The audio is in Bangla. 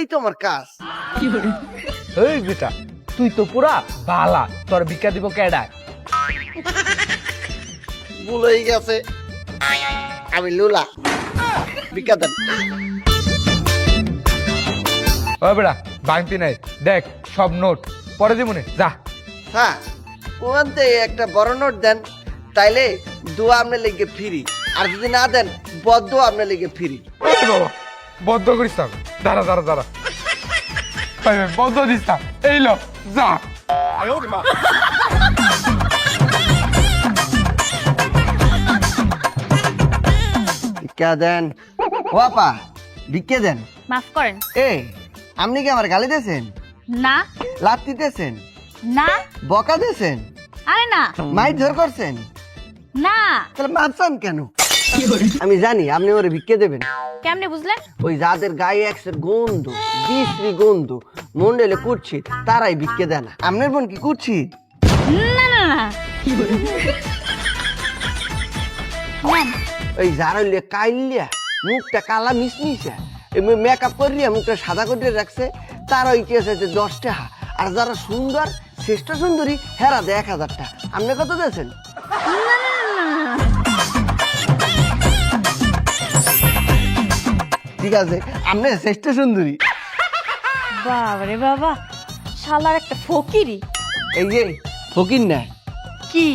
এই তো আমার কাজ। এই বেটা তুই তো পুরা বালা, তোর ভিক্ষা দিব কেডায়? ভুলেই গেছে, আমি লুলা। ভিক্ষা দেন। ও বেটা বাংতি নাই, দেখ সব নোট পরে দিবনে, যা। হ্যাঁ, ওখান থেকে একটা বড় নোট দেন, তাইলে দোয়া আপনার লেগে ফিরি। আর যদি না দেন, বদ্ধ আপনার লেগে ফিরি। এই বাবা বদ্ধ করিস না, দাঁড়া দাঁড়া দাঁড়া, বদ্ধ দিস না, এই লো যা। ভিক্ষা দেন। ও আপা, ভিক্ষা দেন। মাফ করেন। এ, আপনি কি আমার গালি দিয়েছেন? না লাত দিতেছেন? না বকা দিয়েছেন? আরে না মাইর ধর করছেন? না। তাহলে মাপসান কেন? আমি জানি আপনি ওরে ভিক্ষে দেবেন। কেমনে বুঝলেন? ওই যাদের গায়ে একসের গন্ধ, বিশ্রী গন্ধ, মন্ডলে কুচ্ছিত, তারাই ভিক্ষে দেয় না। আপনার বোন কি কুচ্ছিত? না না না। নেন। ওই যারা হইলে কাইলিয়া, মুখটা কালা মিশমিশা, এমনি মেকআপ করিয়া মুখটা সাদা করে রাখছে, তারা ইতিহাস আছে 10 টাকা। আর যারা সুন্দর, শ্রেষ্ঠ সুন্দরী, হেরা দেয় 1000 টাকা। আপনি কত দিয়েছেন? ঠিক আছে, আপনি শ্রেষ্ঠ সুন্দরী। বাবারে বাবা, শালার একটা ফকিরি। এই যে ফকির না, কি